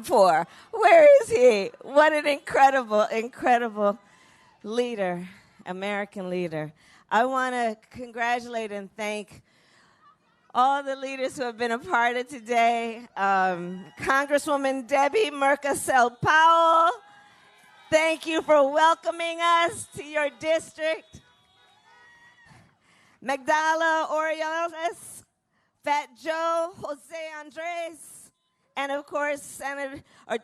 for? Where is he? What an incredible, incredible leader, American leader. I want to congratulate and thank all the leaders who have been a part of today. Congresswoman Debbie Mercasel-Powell, thank you for welcoming us to your district. Magdala Orioles, Fat Joe, Jose Andres, and of course,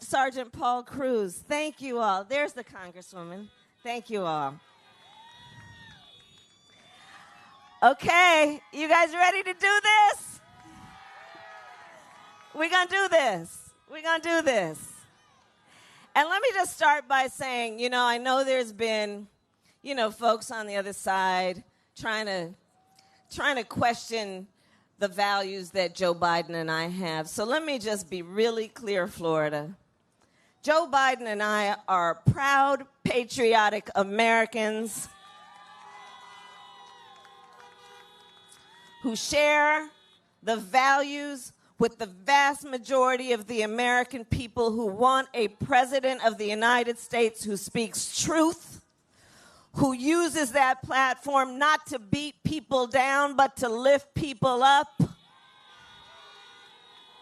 Sergeant Paul Cruz. Thank you all. There's the Congresswoman. Thank you all. Okay, you guys ready to do this? We're going to do this. We're going to do this. And let me just start by saying, I know there's been, folks on the other side trying to question the values that Joe Biden and I have. So let me just be really clear, Florida. Joe Biden and I are proud, patriotic Americans who share the values with the vast majority of the American people who want a president of the United States who speaks truth, who uses that platform not to beat people down, but to lift people up.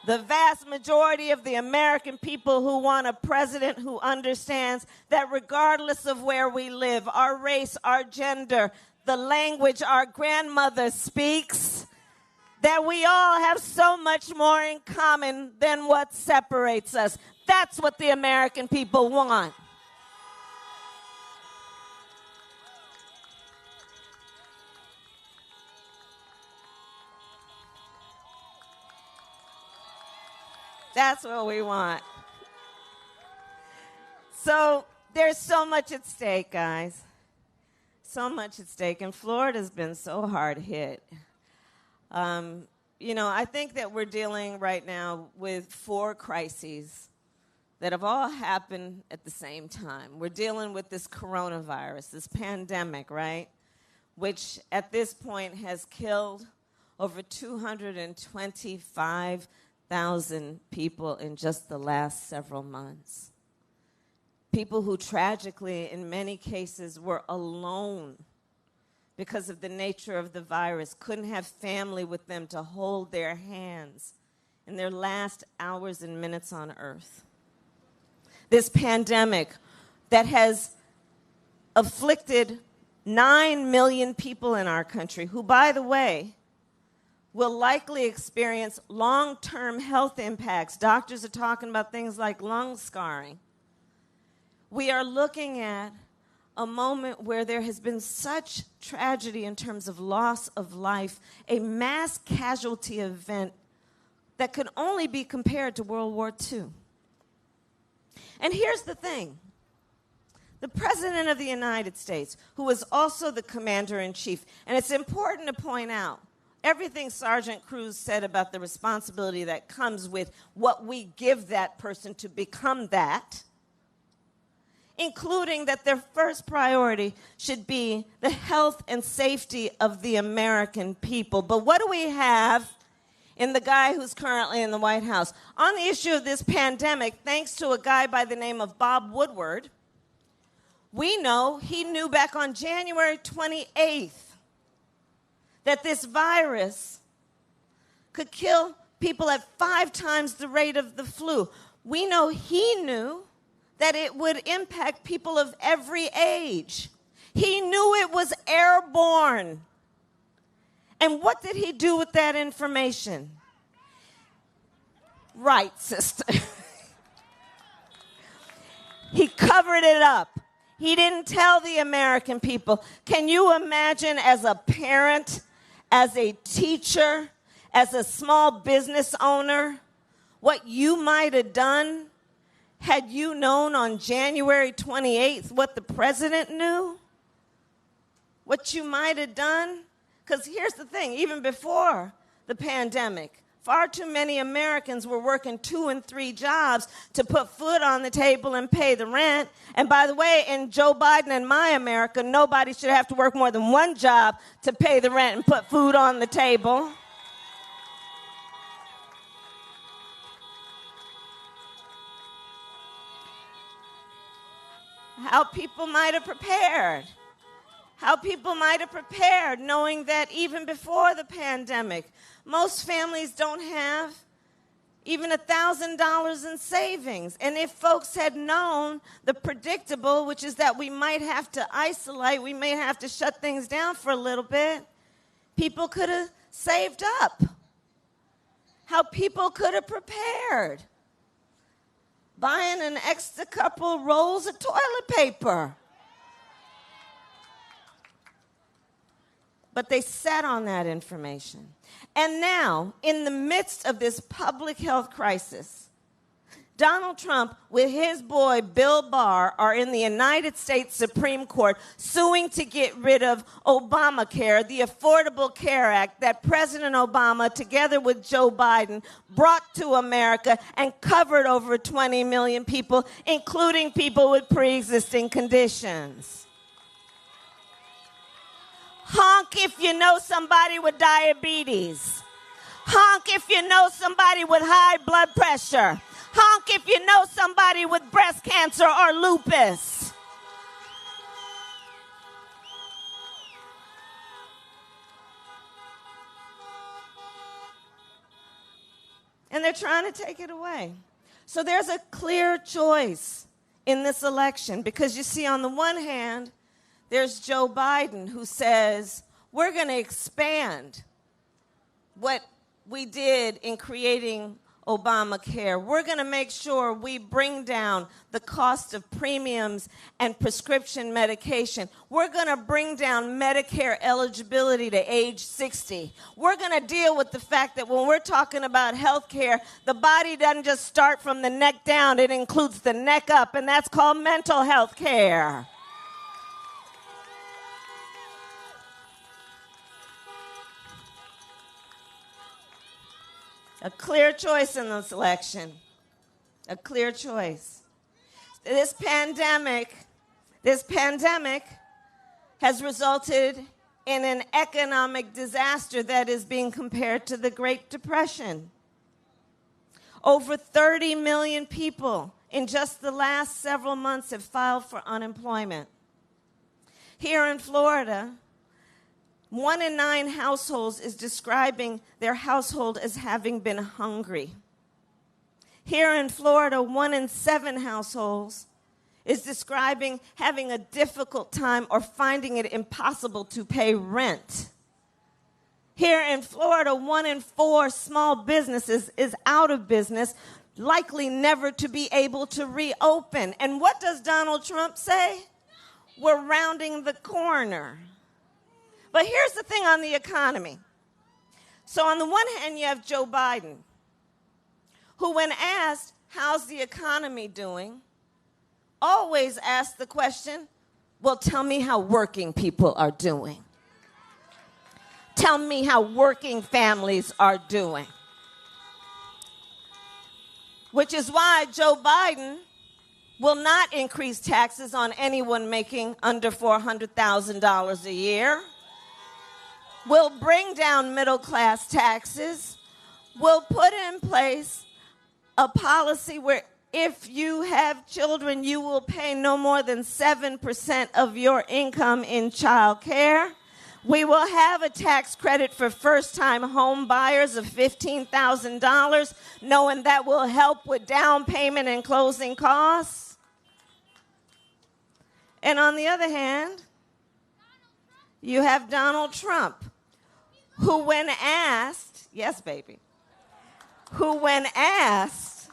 The vast majority of the American people who want a president who understands that regardless of where we live, our race, our gender, the language our grandmother speaks, that we all have so much more in common than what separates us. That's what the American people want. That's what we want. So there's so much at stake, guys. So much at stake. And Florida's been so hard hit. I think that we're dealing right now with 4 crises that have all happened at the same time. We're dealing with this coronavirus, this pandemic, right? Which at this point has killed over 225,000 people in just the last several months. People who tragically, in many cases, were alone because of the nature of the virus, couldn't have family with them to hold their hands in their last hours and minutes on earth. This pandemic that has afflicted 9 million people in our country, who, by the way, will likely experience long-term health impacts. Doctors are talking about things like lung scarring. We are looking at a moment where there has been such tragedy in terms of loss of life, a mass casualty event that could only be compared to World War II. And here's the thing. The President of the United States, who is also the Commander-in-Chief, and it's important to point out, everything Sergeant Cruz said about the responsibility that comes with what we give that person to become that, including that their first priority should be the health and safety of the American people. But what do we have in the guy who's currently in the White House? On the issue of this pandemic, thanks to a guy by the name of Bob Woodward, we know he knew back on January 28th that this virus could kill people at 5 times the rate of the flu. We know he knew that it would impact people of every age. He knew it was airborne. And what did he do with that information? Right, sister. He covered it up. He didn't tell the American people. Can you imagine, as a parent, as a teacher, as a small business owner, what you might have done had you known on January 28th what the president knew? What you might have done? Because here's the thing, even before the pandemic, far too many Americans were working 2 and 3 jobs to put food on the table and pay the rent. And by the way, in Joe Biden and my America, nobody should have to work more than 1 job to pay the rent and put food on the table. how people might have prepared. How people might have prepared, knowing that even before the pandemic, most families don't have even $1,000 in savings. And if folks had known the predictable, which is that we might have to isolate, we may have to shut things down for a little bit, people could have saved up. How people could have prepared. Buying an extra couple rolls of toilet paper. But they sat on that information. And now, in the midst of this public health crisis, Donald Trump with his boy Bill Barr are in the United States Supreme Court suing to get rid of Obamacare, the Affordable Care Act that President Obama, together with Joe Biden, brought to America and covered over 20 million people, including people with pre-existing conditions. Honk if you know somebody with diabetes. Honk if you know somebody with high blood pressure. Honk if you know somebody with breast cancer or lupus. And they're trying to take it away. So there's a clear choice in this election because you see, on the one hand, there's Joe Biden who says, we're going to expand what we did in creating Obamacare. We're going to make sure we bring down the cost of premiums and prescription medication. We're going to bring down Medicare eligibility to age 60. We're going to deal with the fact that when we're talking about health care, the body doesn't just start from the neck down. It includes the neck up, and that's called mental health care. A clear choice in this election. A clear choice. This pandemic has resulted in an economic disaster that is being compared to the Great Depression. Over 30 million people in just the last several months have filed for unemployment. Here in Florida, 1 in 9 households is describing their household as having been hungry. Here in Florida, 1 in 7 households is describing having a difficult time or finding it impossible to pay rent. Here in Florida, 1 in 4 small businesses is out of business, likely never to be able to reopen. And what does Donald Trump say? We're rounding the corner. But here's the thing on the economy. So on the one hand, you have Joe Biden, who when asked, how's the economy doing, always asks the question, well, tell me how working people are doing. Tell me how working families are doing. Which is why Joe Biden will not increase taxes on anyone making under $400,000 a year. Will bring down middle-class taxes, will put in place a policy where if you have children, you will pay no more than 7% of your income in child care. We will have a tax credit for first-time home buyers of $15,000, knowing that will help with down payment and closing costs. And on the other hand, you have Donald Trump, who when asked, yes, baby, who when asked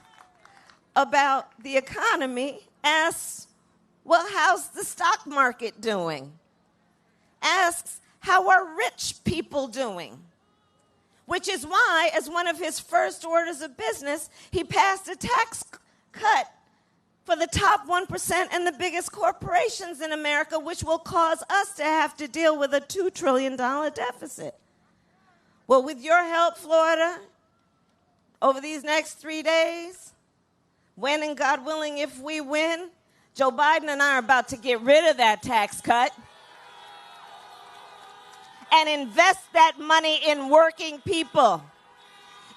about the economy, asks, well, how's the stock market doing? Asks, how are rich people doing? Which is why, as one of his first orders of business, he passed a tax cut for the top 1% and the biggest corporations in America, which will cause us to have to deal with a $2 trillion deficit. Well, with your help, Florida, over these next 3 days, when and God willing, if we win, Joe Biden and I are about to get rid of that tax cut and invest that money in working people,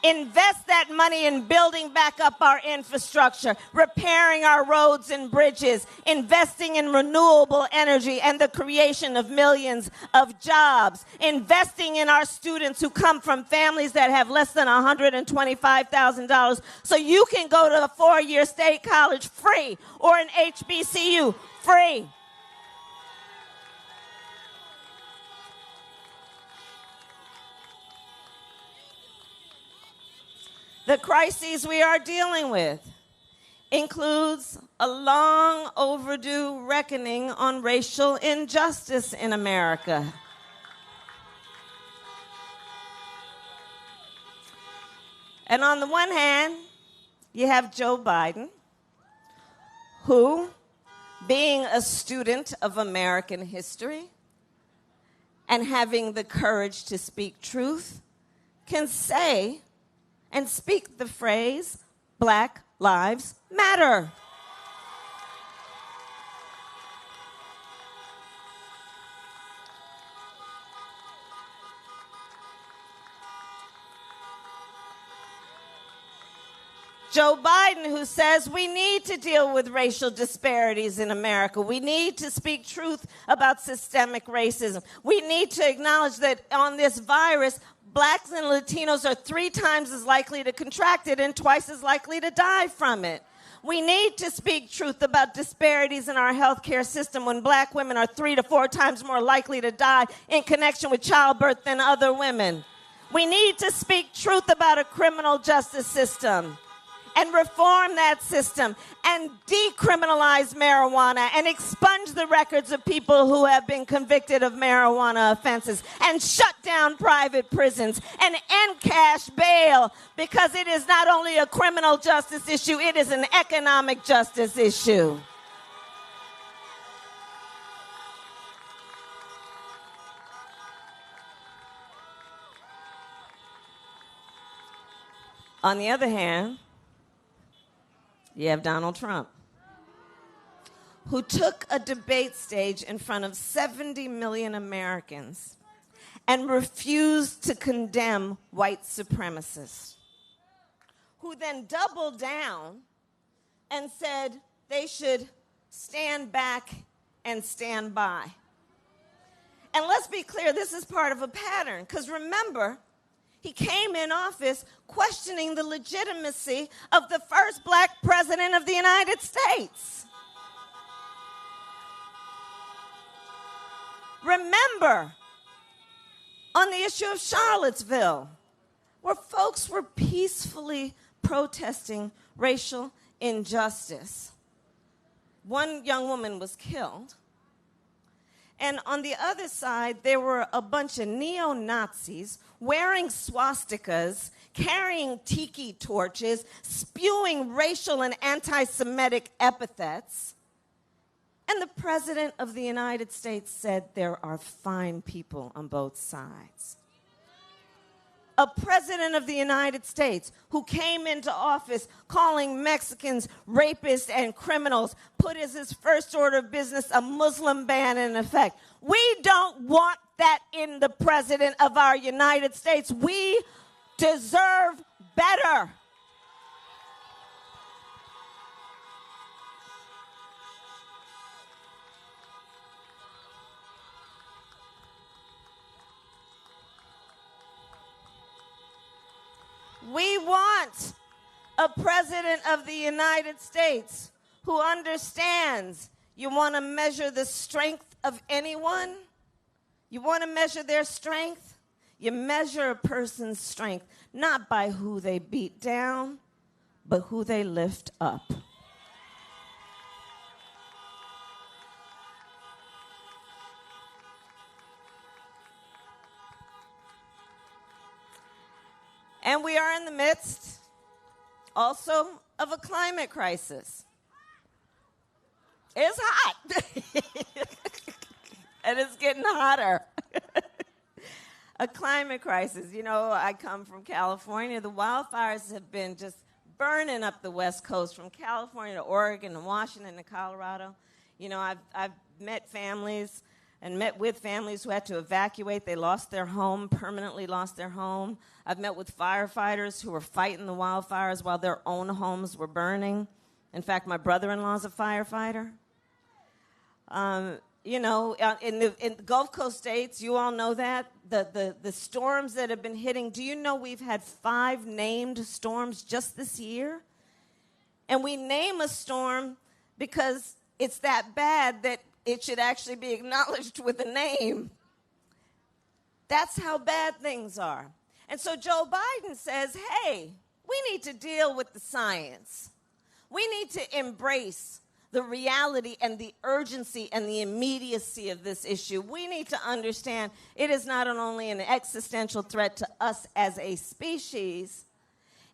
Invest that money in building back up our infrastructure, repairing our roads and bridges, investing in renewable energy and the creation of millions of jobs, investing in our students who come from families that have less than $125,000 so you can go to a four-year state college free or an HBCU free. The crises we are dealing with includes a long overdue reckoning on racial injustice in America. And on the one hand, you have Joe Biden, who, being a student of American history and having the courage to speak truth, can say and speak the phrase, Black Lives Matter. Joe Biden, who says we need to deal with racial disparities in America. We need to speak truth about systemic racism. We need to acknowledge that on this virus, Blacks and Latinos are 3 times as likely to contract it and twice as likely to die from it. We need to speak truth about disparities in our healthcare system when Black women are 3 to 4 times more likely to die in connection with childbirth than other women. We need to speak truth about a criminal justice system and reform that system and decriminalize marijuana and expunge the records of people who have been convicted of marijuana offenses and shut down private prisons and end cash bail, because it is not only a criminal justice issue, it is an economic justice issue. On the other hand, you have Donald Trump, who took a debate stage in front of 70 million Americans and refused to condemn white supremacists, who then doubled down and said they should stand back and stand by. And let's be clear, this is part of a pattern, because remember, he came in office questioning the legitimacy of the first Black president of the United States. Remember, on the issue of Charlottesville, where folks were peacefully protesting racial injustice, one young woman was killed. And on the other side, there were a bunch of neo-Nazis wearing swastikas, carrying tiki torches, spewing racial and anti-Semitic epithets. And the President of the United States said there are fine people on both sides. A President of the United States who came into office calling Mexicans rapists and criminals, put as his first order of business a Muslim ban in effect. We don't want that in the President of our United States. We deserve better. We want a President of the United States who understands you want to measure the strength of anyone. You want to measure their strength? You measure a person's strength not by who they beat down, but who they lift up. And we are in the midst also of a climate crisis. It's hot. And it's getting hotter. A climate crisis. You know, I come from California. The wildfires have been just burning up the West Coast, from California to Oregon to Washington to Colorado. You know, I've met families and met with families who had to evacuate. They lost their home, permanently lost their home. I've met with firefighters who were fighting the wildfires while their own homes were burning. In fact, my brother-in-law is a firefighter. In the Gulf Coast states, you all know that, the storms that have been hitting, do you know we've had 5 named storms just this year? And we name a storm because it's that bad that it should actually be acknowledged with a name. That's how bad things are. And so Joe Biden says, hey, we need to deal with the science. We need to embrace the reality and the urgency and the immediacy of this issue. We need to understand it is not only an existential threat to us as a species,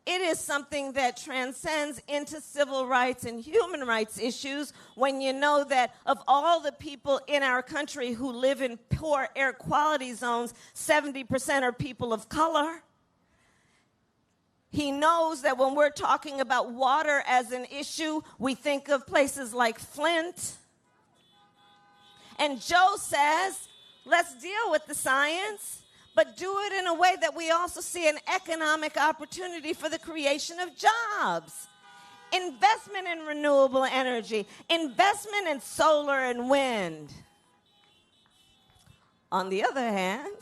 it is something that transcends into civil rights and human rights issues when you know that of all the people in our country who live in poor air quality zones, 70% are people of color. He knows that when we're talking about water as an issue, we think of places like Flint. And Joe says, let's deal with the science, but do it in a way that we also see an economic opportunity for the creation of jobs. Investment in renewable energy, investment in solar and wind. On the other hand,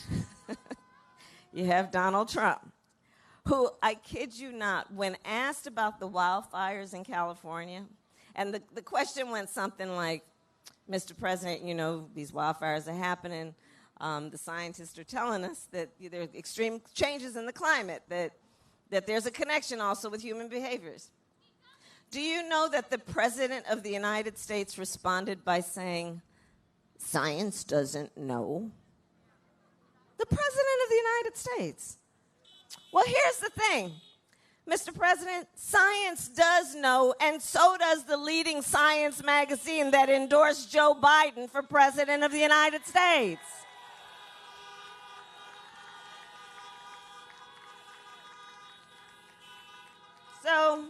you have Donald Trump, who, I kid you not, when asked about the wildfires in California, and the question went something like, Mr. President, you know, these wildfires are happening. The scientists are telling us that there are extreme changes in the climate, that there's a connection also with human behaviors. Do you know that the President of the United States responded by saying, science doesn't know? The President of the United States. Well, here's the thing, Mr. President, science does know, and so does the leading science magazine that endorsed Joe Biden for President of the United States. So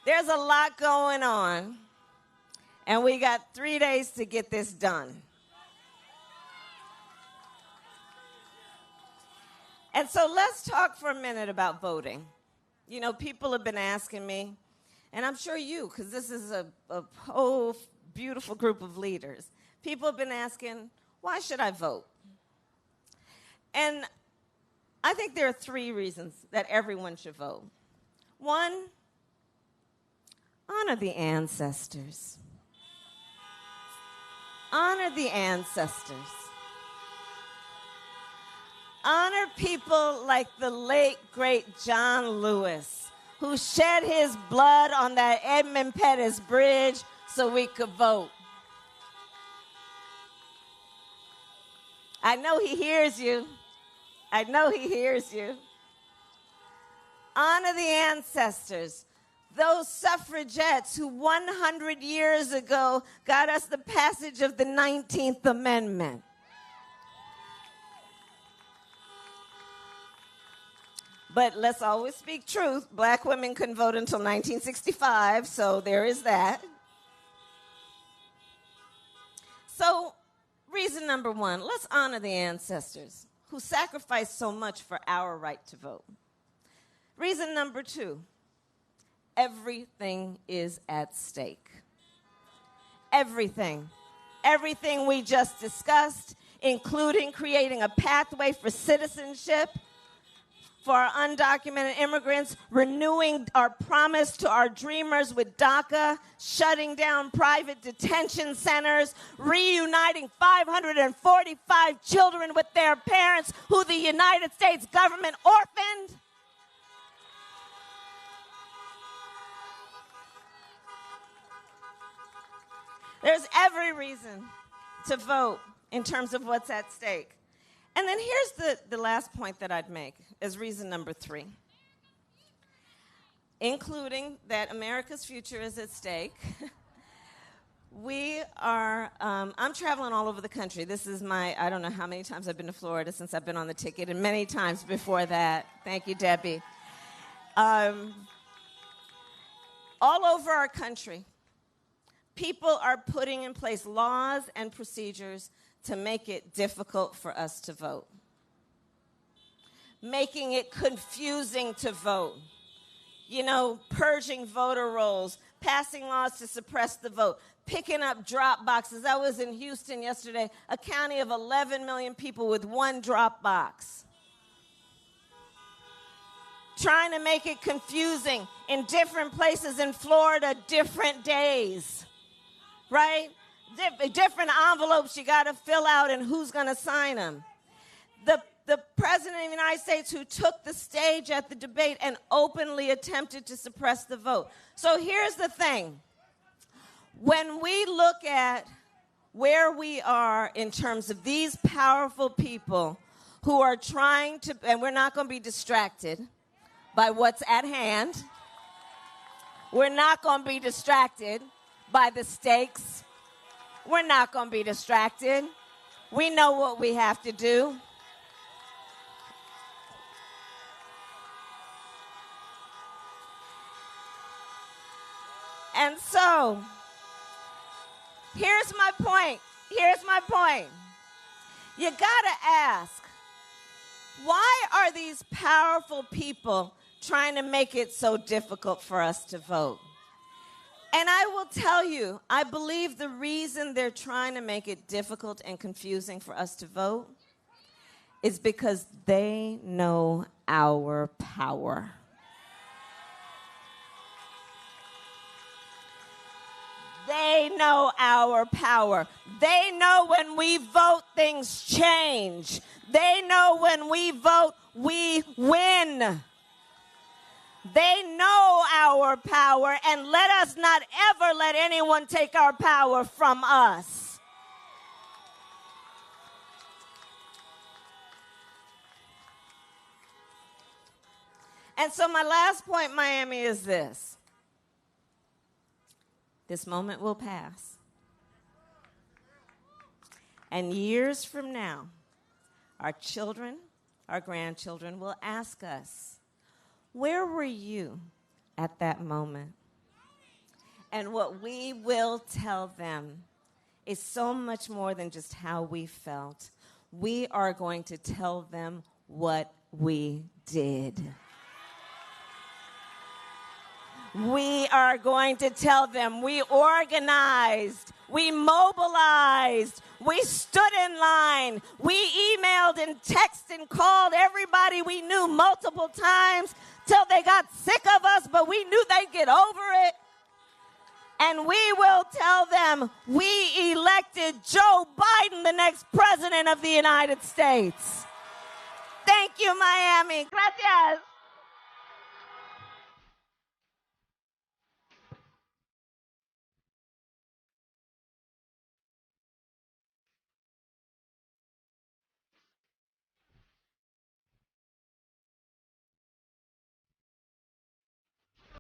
there's a lot going on, and we got 3 days to get this done. And so let's talk for a minute about voting. You know, people have been asking me, and I'm sure you, because this is a whole beautiful group of leaders. People have been asking, why should I vote? And I think there are 3 reasons that everyone should vote. 1, honor the ancestors. Honor the ancestors. Honor people like the late, great John Lewis, who shed his blood on that Edmund Pettus Bridge so we could vote. I know he hears you. I know he hears you. Honor the ancestors, those suffragettes who 100 years ago got us the passage of the 19th Amendment. But let's always speak truth. Black women couldn't vote until 1965, so there is that. So, reason number 1, let's honor the ancestors who sacrificed so much for our right to vote. Reason number 2, everything is at stake. Everything. Everything we just discussed, including creating a pathway for citizenship, for our undocumented immigrants, renewing our promise to our dreamers with DACA, shutting down private detention centers, reuniting 545 children with their parents who the United States government orphaned. There's every reason to vote in terms of what's at stake. And then here's the last point that I'd make as reason number 3, including that America's future is at stake. I'm traveling all over the country. This is I don't know how many times I've been to Florida since I've been on the ticket, and many times before that. Thank you, Debbie. All over our country, people are putting in place laws and procedures to make it difficult for us to vote, making it confusing to vote, purging voter rolls, passing laws to suppress the vote, picking up drop boxes. I was in Houston yesterday, a county of 11 million people with one drop box. Trying to make it confusing in different places in Florida, different days, right? Different envelopes you got to fill out and who's going to sign them. The president of the United States who took the stage at the debate and openly attempted to suppress the vote. So here's the thing. When we look at where we are in terms of these powerful people who are trying to, and we're not going to be distracted by what's at hand. We're not going to be distracted by the stakes. We're not going to be distracted. We know what we have to do. And so, here's my point. You gotta ask, why are these powerful people trying to make it so difficult for us to vote? And I will tell you, I believe the reason they're trying to make it difficult and confusing for us to vote is because they know our power. They know our power. They know when we vote, things change. They know when we vote, we win. They know our power, and let us not ever let anyone take our power from us. And so my last point, Miami, is this. This moment will pass. And years from now, our children, our grandchildren will ask us, where were you at that moment? And what we will tell them is so much more than just how we felt. We are going to tell them what we did. We are going to tell them we organized, we mobilized, we stood in line, we emailed and texted and called everybody we knew multiple times till they got sick of us, but we knew they'd get over it. And we will tell them we elected Joe Biden, the next president of the United States. Thank you, Miami. Gracias.